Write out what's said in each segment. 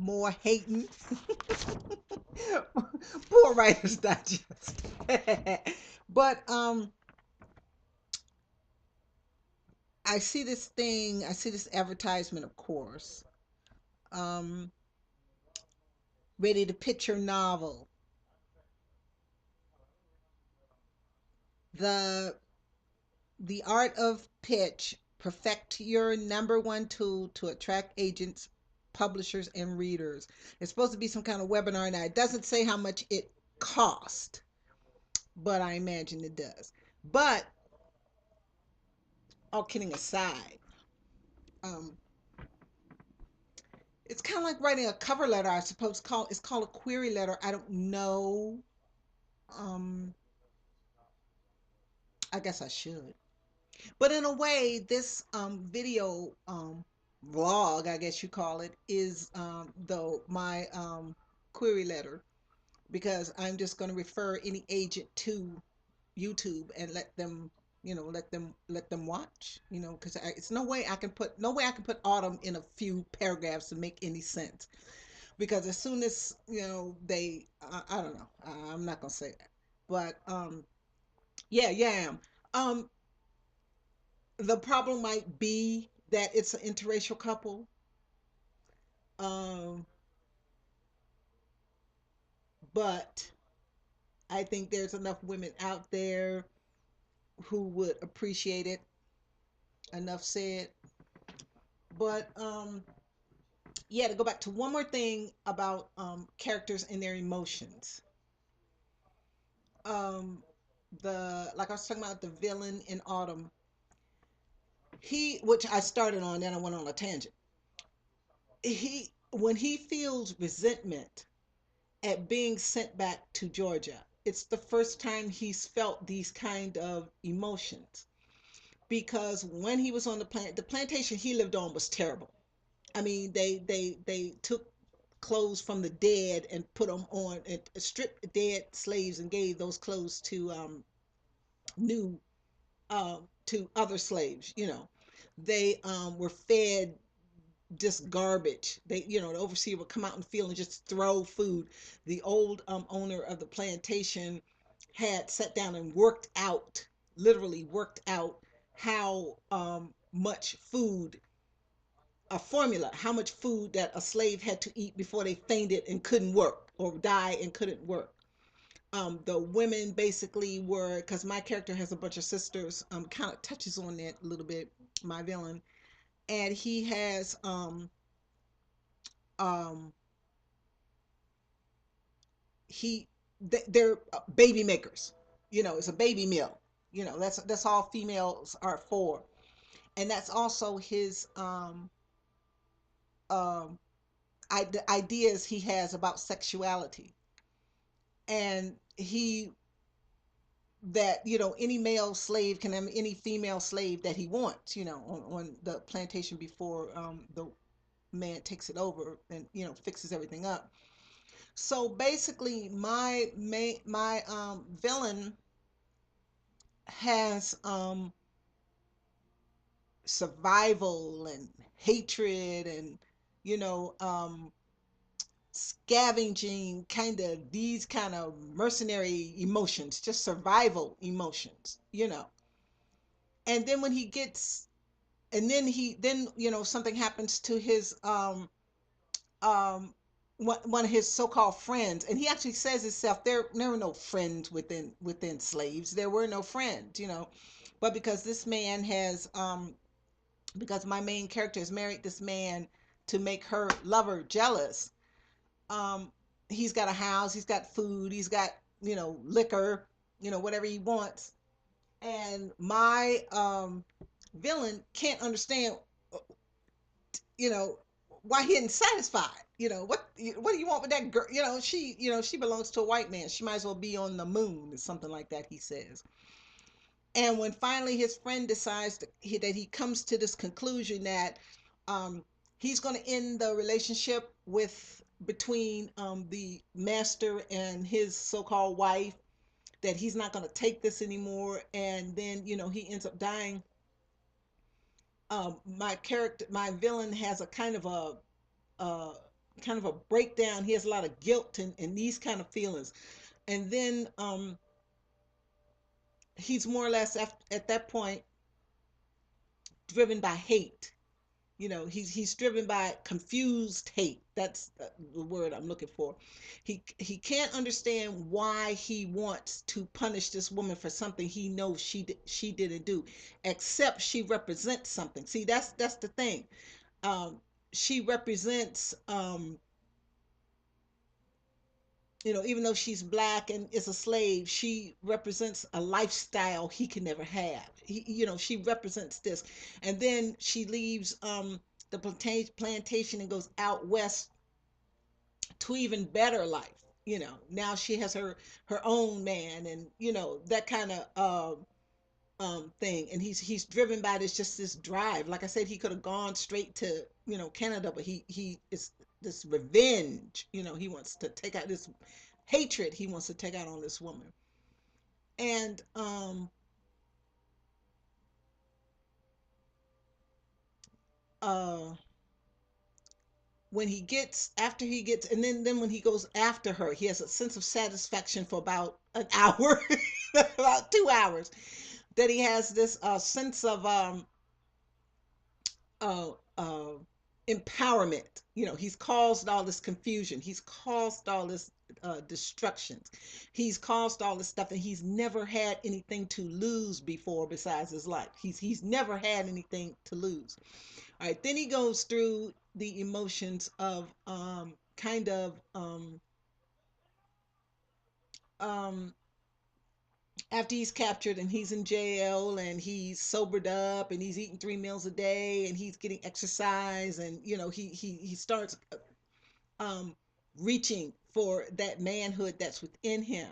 more hating. Poor Writer's Digest. But I see this advertisement, of course. Um, ready to pitch your novel. The the art of pitch, perfect your number one tool to attract agents, publishers, and readers. It's supposed to be some kind of webinar now. It doesn't say how much it cost, but I imagine it does. But all kidding aside, um, it's kind of like writing a cover letter. I suppose it's called a query letter. I don't know. Um, I guess I should. But in a way, this video vlog, I guess you call it, is though my query letter, because I'm just going to refer any agent to YouTube and let them, let them watch, because it's no way I can put Autumn in a few paragraphs to make any sense. Because as soon as I don't know, I'm not gonna say that, but yeah, yeah, I am. The problem might be that it's an interracial couple. Um, but I think there's enough women out there who would appreciate it. Enough said. But yeah, to go back to one more thing about characters and their emotions. Um, the like I was talking about the villain in Autumn. Which I started on, then I went on a tangent. When he feels resentment at being sent back to Georgia. It's the first time he's felt these kind of emotions, because when he was on the plantation he lived on was terrible. I mean, they took clothes from the dead and put them on, and stripped dead slaves and gave those clothes to new to other slaves. They were fed just garbage. The overseer would come out in the field and just throw food. The old owner of the plantation had sat down and literally worked out how much food, a formula, how much food that a slave had to eat before they fainted and couldn't work, or die and couldn't work. The women basically were, because my character has a bunch of sisters, kind of touches on that a little bit, my villain, and he has um he they're baby makers. It's a baby mill. That's all females are for. And that's also his um the ideas he has about sexuality. And he that any male slave can have any female slave that he wants, on the plantation, before the man takes it over and fixes everything up. So basically, my villain has survival and hatred and you know um scavenging, kind of these kind of mercenary emotions, just survival emotions. And then when he gets and then something happens to his um one of his so-called friends, and he actually says himself, there were no friends within slaves. There were no friends. But because this man has because my main character has married this man to make her lover jealous. He's got a house, he's got food, he's got liquor, whatever he wants. And my villain can't understand, you know why he isn't satisfied. What do you want with that girl? She belongs to a white man. She might as well be on the moon, or something like that, he says. And when finally his friend decides that he comes to this conclusion that um, he's going to end the relationship with between the master and his so-called wife, that he's not going to take this anymore, and then he ends up dying. My villain has a kind of a kind of a breakdown. He has a lot of guilt and these kind of feelings. And then he's more or less at that point driven by hate. He's driven by confused hate. That's the word I'm looking for. He can't understand why he wants to punish this woman for something he knows she didn't do, except she represents something. See, that's the thing. She represents, even though she's black and is a slave, she represents a lifestyle he can never have. She represents this. And then she leaves the plantation and goes out west to even better life. Now she has her own man, and that kind of thing. And he's driven by this drive. Like I said, he could have gone straight to Canada, but he is this revenge. He wants to take out this hatred he wants to take out on this woman. And uh when he gets after he gets and then when he goes after her, he has a sense of satisfaction for about an hour, about 2 hours, that he has this sense of uh, uh, empowerment. He's caused all this confusion. He's caused all this destructions. He's caused all this stuff, and he's never had anything to lose before besides his life. He's never had anything to lose. All right, then he goes through the emotions of kind of um, after he's captured and he's in jail and he's sobered up and he's eating 3 meals a day and he's getting exercise, and he starts um, reaching for that manhood that's within him,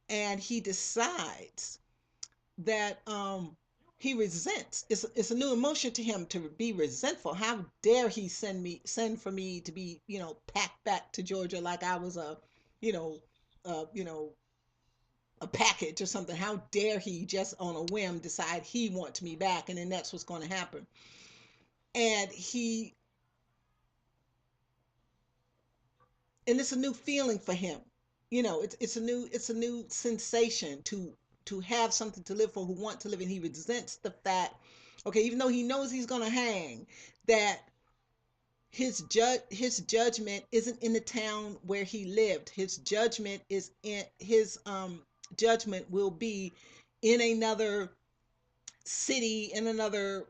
and he decides that he resents. It's a new emotion to him to be resentful. How dare he send for me to be packed back to Georgia like I was you know you know a package or something. How dare he just on a whim decide he wants me back, and then that's what's going to happen. And it's a new feeling for him. It's a new sensation to have something to live for, who want to live, and he resents the fact, okay, even though he knows he's going to hang, that his judgment isn't in the town where he lived. His judgment is in his judgment will be in another city, in another,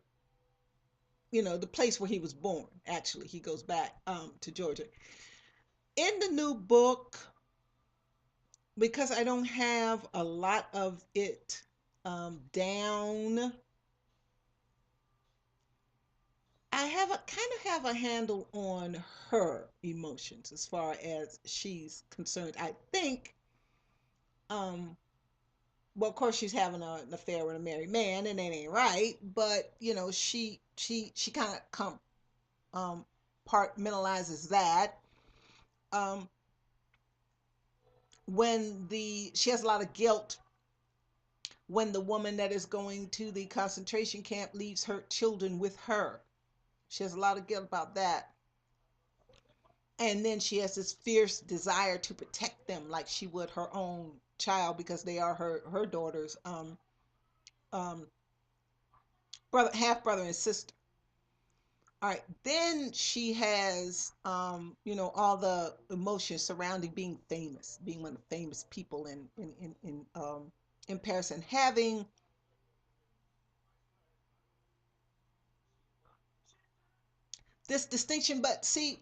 the place where he was born. Actually, he goes back to Georgia. In the new book, because I don't have a lot of it down, I have a kind of have a handle on her emotions as far as she's concerned. I think, um, well, of course, she's having an affair with a married man, and that ain't right. But she kind of um, compartmentalizes that. Um, when the she has a lot of guilt when the woman that is going to the concentration camp leaves her children with her. She has a lot of guilt about that. And then she has this fierce desire to protect them like she would her own child, because they are her daughters, um brother, half brother and sister. All right, then she has all the emotions surrounding being famous, being one of the famous people in Paris, and having this distinction. But see,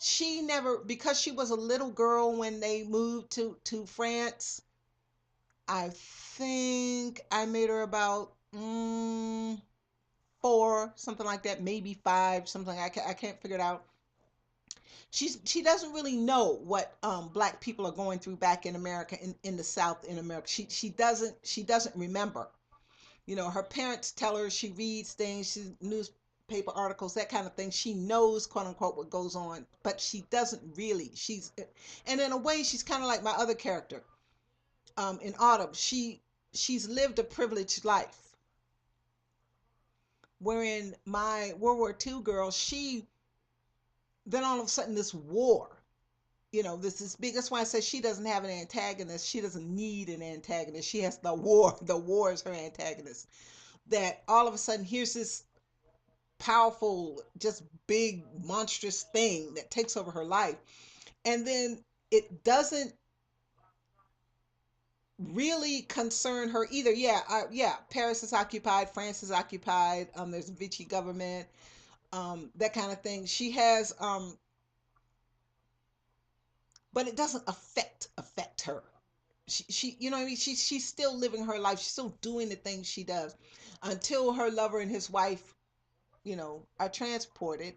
she never, because she was a little girl when they moved to France. I think I made her about 4, something like that, maybe 5, something. I can't figure it out. She doesn't really know what black people are going through back in America, in the South in America. She doesn't remember. Her parents tell her, she reads things, she newspaper articles, that kind of thing. She knows, quote unquote, what goes on, but she doesn't really. And in a way, she's kind of like my other character, in Autumn. She's lived a privileged life, wherein my World War II girl, she then all of a sudden this war, this is big. That's why I said she doesn't have an antagonist. She doesn't need an antagonist. She has the war. The war is her antagonist. That all of a sudden here's this powerful, just big, monstrous thing that takes over her life. And then it doesn't really concern her either. Yeah, yeah. Paris is occupied, France is occupied. There's a Vichy government, that kind of thing. She has, but it doesn't affect her. You know what I mean. She's still living her life. She's still doing the things she does, until her lover and his wife, are transported.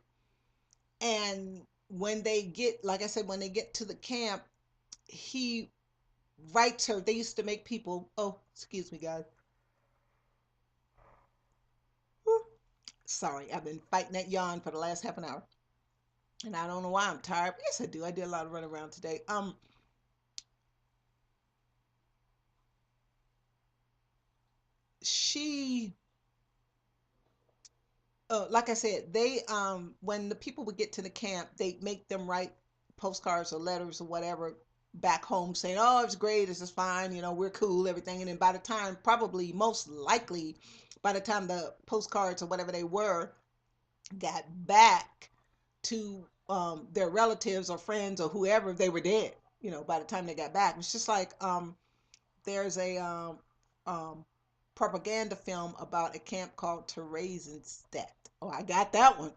And when they get, like I said, when they get to the camp, he writes her. They used to make people. Oh, excuse me, guys. Sorry, I've been fighting that yawn for the last half an hour, and I don't know why I'm tired. Yes, I do. I did a lot of running around today. She, like I said, they, when the people would get to the camp, they make them write postcards or letters or whatever back home saying, "Oh, it's great. This is fine. We're cool, everything." And then by the time, probably most likely, by the time the postcards or whatever they were got back to, their relatives or friends or whoever, they were dead. By the time they got back, it's just like, there's a, um, propaganda film about a camp called Theresienstadt. Oh, I got that one.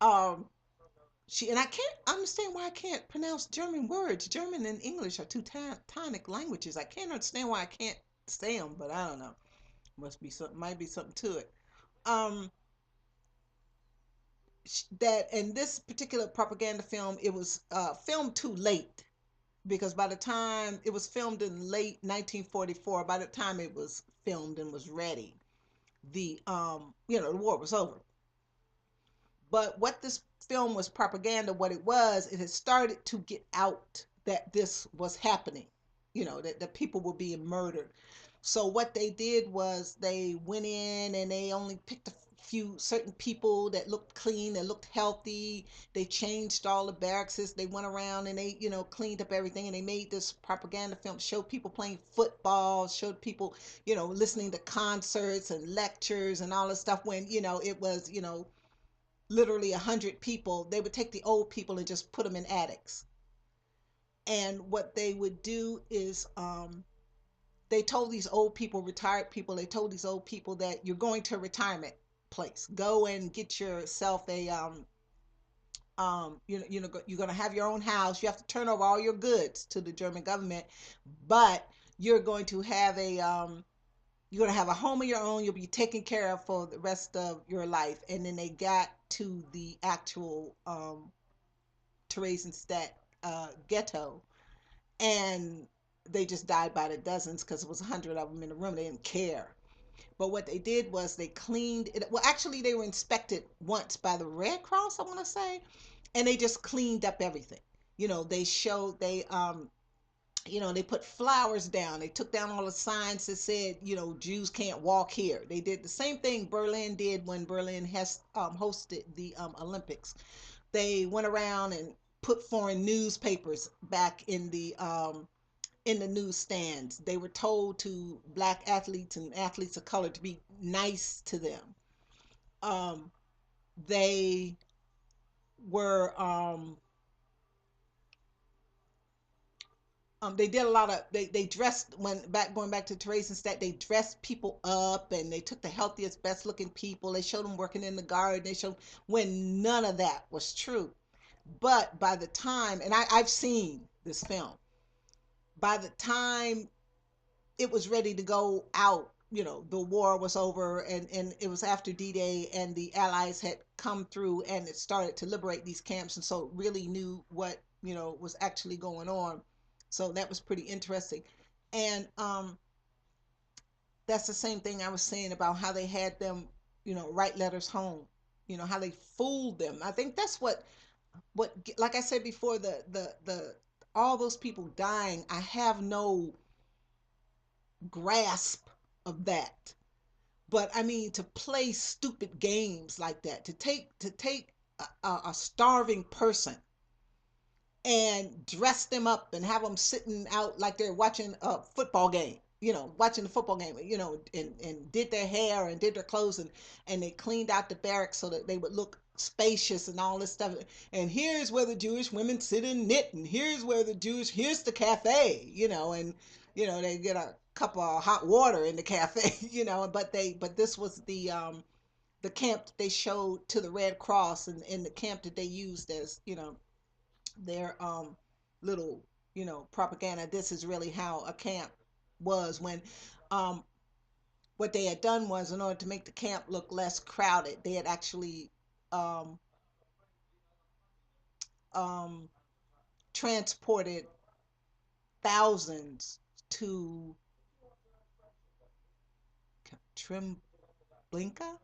Um, and I can't understand why I can't pronounce German words. German and English are two tonic languages. I can't understand why I can't say them, but I don't know. Must be something. Might be something to it. Um, that in this particular propaganda film, it was, filmed too late, because by the time it was filmed in late 1944, by the time it was filmed and was ready, the war was over. But what this film was propaganda, what it was, it had started to get out that this was happening, that people were being murdered. So what they did was they went in and they only picked a few certain people that looked clean, that looked healthy. They changed all the barracks. They went around and they, cleaned up everything, and they made this propaganda film, showed people playing football, showed people, listening to concerts and lectures and all this stuff, when, it was, literally 100 people. They would take the old people and just put them in attics. And what they would do is, they told these old people, retired people, they told these old people that you're going to a retirement place. Go and get yourself a, you're going to have your own house. You have to turn over all your goods to the German government, but you're going to have a, you're going to have a home of your own. You'll be taken care of for the rest of your life. And then they got to the actual, Theresienstadt, ghetto, and they just died by the dozens, because it was 100 of them in the room. They didn't care. But what they did was they cleaned it. Well, actually, they were inspected once by the Red Cross, I want to say, and they just cleaned up everything. They showed, they put flowers down. They took down all the signs that said, Jews can't walk here. They did the same thing Berlin did when Berlin has, hosted the, Olympics. They went around and put foreign newspapers back in the newsstands. They were told to black athletes and athletes of color to be nice to them. Um, they were, they did a lot of, they dressed, when back going back to Theresienstadt, they dressed people up, and they took the healthiest, best looking people. They showed them working in the garden. They showed, when none of that was true. But by the time, and I've seen this film, by the time it was ready to go out, the war was over, and it was after D-Day, and the Allies had come through and it started to liberate these camps, and so really knew what, was actually going on. So that was pretty interesting. And, that's the same thing I was saying about how they had them, write letters home, how they fooled them. I think that's what, like I said before, the all those people dying, I have no grasp of that. But I mean, to play stupid games like that, to take a starving person and dress them up and have them sitting out like they're watching a football game, watching the football game, and did their hair and did their clothes, and they cleaned out the barracks so that they would look spacious and all this stuff. And here's where the Jewish women sit and knit, and here's the cafe, and they get a cup of hot water in the cafe, but this was the camp that they showed to the Red Cross, and the camp that they used as their little propaganda. This is really how a camp was when um what they had done was, in order to make the camp look less crowded, they had actually um um transported thousands to Treblinka,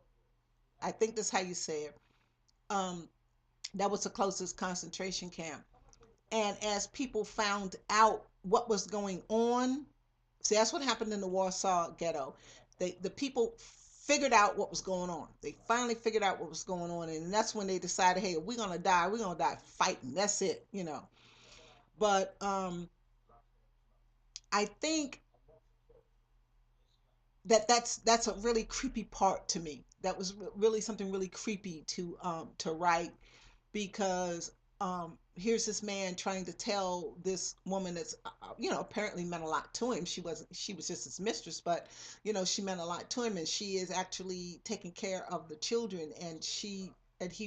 I think that's how you say it. That was the closest concentration camp. And as people found out what was going on, see, that's what happened in the Warsaw Ghetto. The people figured out what was going on. They finally figured out what was going on, and that's when they decided, hey, if we're gonna die, we're gonna die fighting. That's it. But I think that's a really creepy part to me. That was really something really creepy to write, because here's this man trying to tell this woman that's apparently meant a lot to him. She was just his mistress, but she meant a lot to him, and she is actually taking care of the children. And he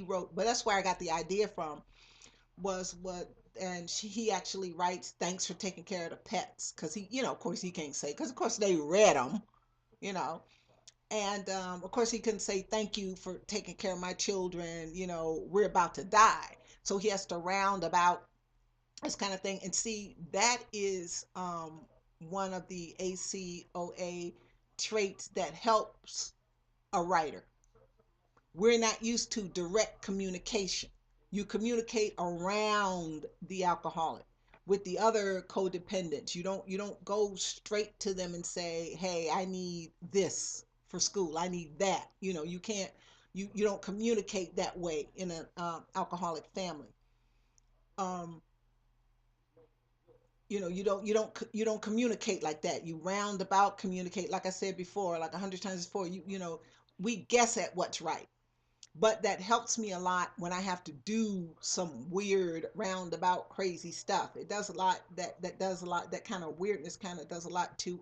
wrote, but that's where I got the idea from, was what and he actually writes, thanks for taking care of the pets, because he, of course he can't say, because of course they read them, you know and of course he couldn't say thank you for taking care of my children, we're about to die. So he has to round about this kind of thing. And see, that is one of the ACOA traits that helps a writer. We're not used to direct communication. You communicate around the alcoholic. With the other codependents, you don't go straight to them and say, hey, I need this for school, I need that. You can't, you don't communicate that way in an alcoholic family. um you don't communicate like that. You roundabout communicate, like I said before, like 100 times before. We guess at what's right. But that helps me a lot when I have to do some weird roundabout crazy stuff. It does a lot. That does a lot. That kind of weirdness kind of does a lot to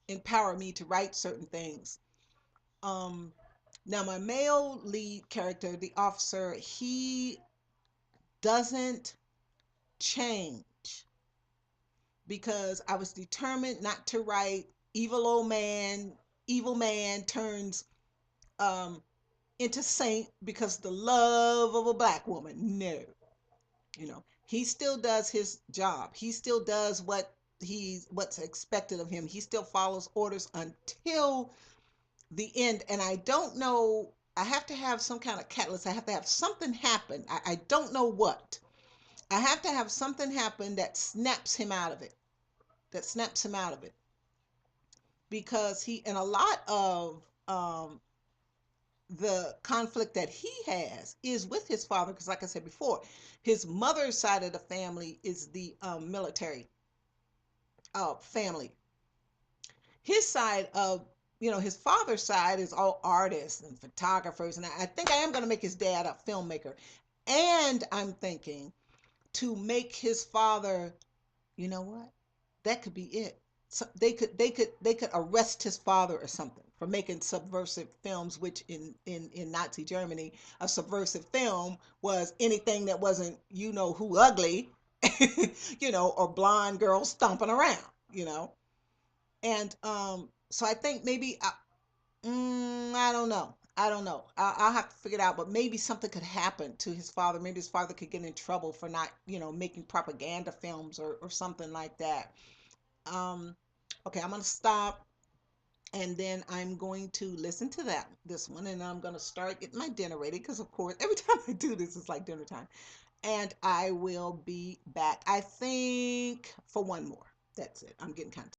empower me to write certain things. um Now, my male lead character, the officer, he doesn't change, because I was determined not to write evil man turns um into saint because the love of a black woman. No, he still does his job. He still does what's expected of him. He still follows orders until the end. And I don't know, I have to have some kind of catalyst. I have to have something happen. I don't know what. I have to have something happen that snaps him out of it. That snaps him out of it. Because he, and a lot of the conflict that he has is with his father, because like I said before, his mother's side of the family is the military family. His side of, his father's side is all artists and photographers, and I think I am going to make his dad a filmmaker. And I'm thinking to make his father, you know what, that could be it. So they could arrest his father or something for making subversive films, which in Nazi Germany, a subversive film was anything that wasn't, who ugly, or blonde girls stomping around, you know. And so I think maybe I don't know. I don't know. I'll have to figure it out. But maybe something could happen to his father. Maybe his father could get in trouble for not, making propaganda films, or something like that. Um, okay, I'm gonna stop, and then I'm going to listen to this one, and I'm gonna start getting my dinner ready, because of course every time I do this, it's like dinner time. And I will be back, I think, for one more. That's it. I'm getting kind of